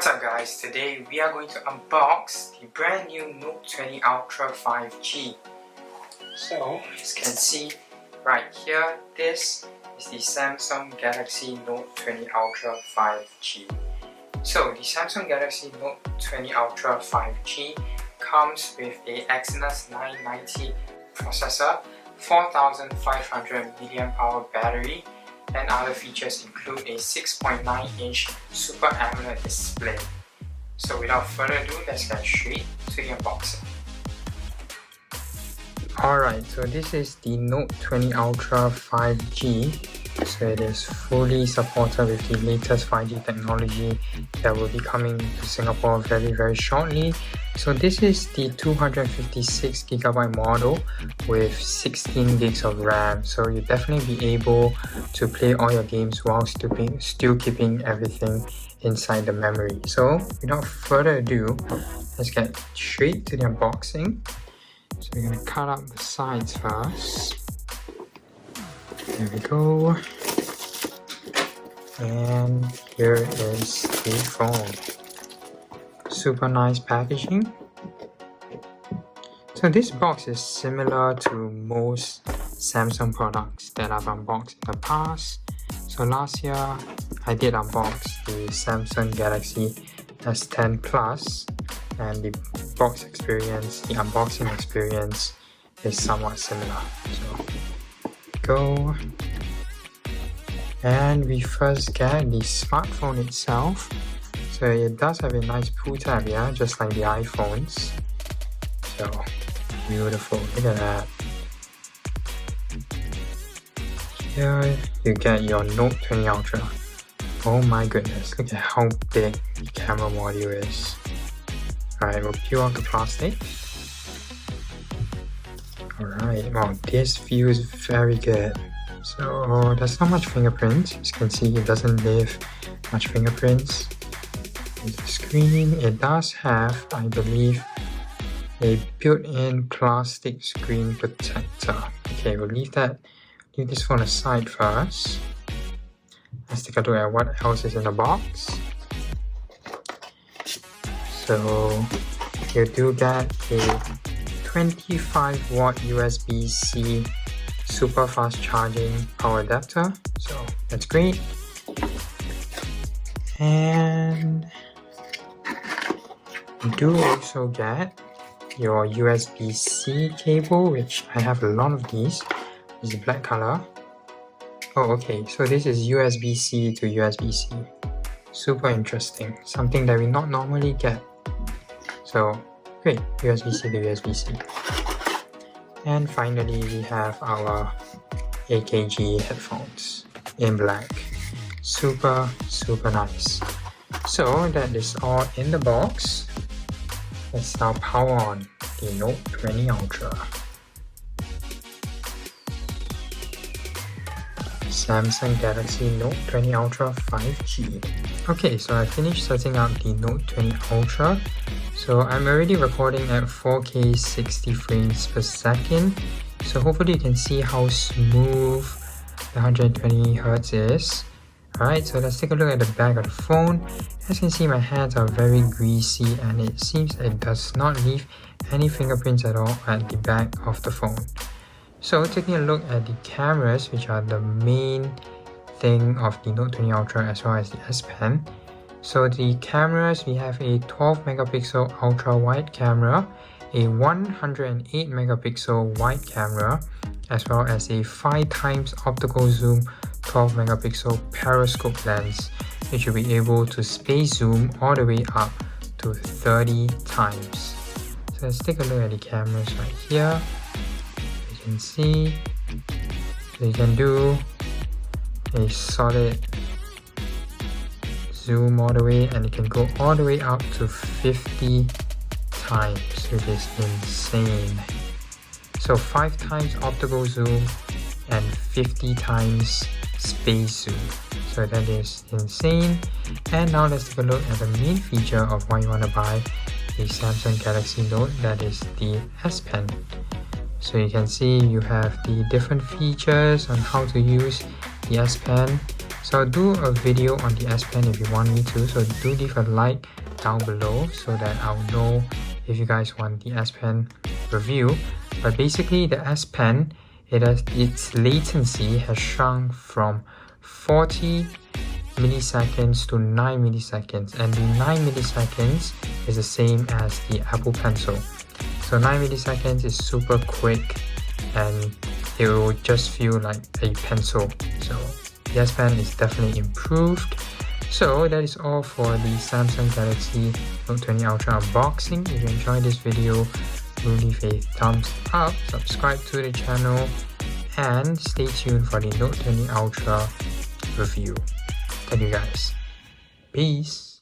What's up guys, today we are going to unbox the brand new Note 20 Ultra 5G. So as you can see right here, this is the Samsung Galaxy Note 20 Ultra 5G. So the Samsung Galaxy Note 20 Ultra 5G comes with a Exynos 990 processor, 4500 mAh battery, and other features include a 6.9-inch Super AMOLED display. So without further ado, let's get straight to the unboxing. Alright, so this is the Note 20 Ultra 5G. So it is fully supported with the latest 5G technology that will be coming to Singapore very shortly. So this is the 256GB model with 16 gigs of RAM. So you'll definitely be able to play all your games while still keeping everything inside the memory. So without further ado, let's get straight to the unboxing. So we're going to cut out the sides first. There we go. And here is the phone. Super nice packaging. So this box is similar to most Samsung products that I've unboxed in the past. So last year I did unbox the Samsung Galaxy S10 Plus, and the box experience, the unboxing experience is somewhat similar. So go, and we first get the smartphone itself. So it does have a nice pull tab here, just like the iPhones. So beautiful, look at that. Here you get your Note 20 Ultra. Oh my goodness, look at how big the camera module is. Alright, we'll peel off the plastic. Alright, wow, this feels very good. So there's not much fingerprints. As you can see, it doesn't leave much fingerprints. There's the screen. It does have, I believe, a built-in plastic screen protector. Okay, we'll leave this phone aside first. Let's take a look at what else is in the box. So you do get a 25-watt USB-C super fast charging power adapter. So that's great. And you do also get your USB-C cable, which I have a lot of these. This is black color. Oh, okay, so this is USB-C to USB-C. Super interesting. Something that we not normally get. So great, USB-C to USB-C. And finally, we have our AKG headphones in black. Super nice. So that is all in the box. Let's now power on the Note 20 Ultra. Samsung Galaxy Note 20 Ultra 5G. Okay, so I finished setting up the Note 20 Ultra. So I'm already recording at 4K 60 frames per second. So hopefully you can see how smooth the 120Hz is. Alright, so let's take a look at the back of the phone. As you can see, my hands are very greasy and it seems it does not leave any fingerprints at all at the back of the phone. So taking a look at the cameras, which are the main thing of the Note 20 Ultra as well as the S Pen. So the cameras, we have a 12 megapixel ultra wide camera, a 108 megapixel wide camera, as well as a 5x optical zoom 12 megapixel periscope lens, which will be able to space zoom all the way up to 30 times. So let's take a look at the cameras right here. You can see, so you can do a solid zoom all the way, and it can go all the way up to 50 times, which is insane. So 5 times optical zoom and 50 times space zoom. So that is insane. And now let's take a look at the main feature of why you want to buy a Samsung Galaxy Note, that is the S Pen. So you can see you have the different features on how to use the S Pen. So I'll do a video on the S Pen if you want me to, so do leave a like down below so that I'll know if you guys want the S Pen review. But basically the S Pen, its latency has shrunk from 40 milliseconds to 9 milliseconds, and the 9 milliseconds is the same as the Apple Pencil. So 9 milliseconds is super quick and it will just feel like a pencil. So the S Pen is definitely improved. So that is all for the Samsung Galaxy Note 20 Ultra unboxing. If you enjoyed this video, do leave a thumbs up, subscribe to the channel, and stay tuned for the Note 20 Ultra review. Thank you guys. Peace.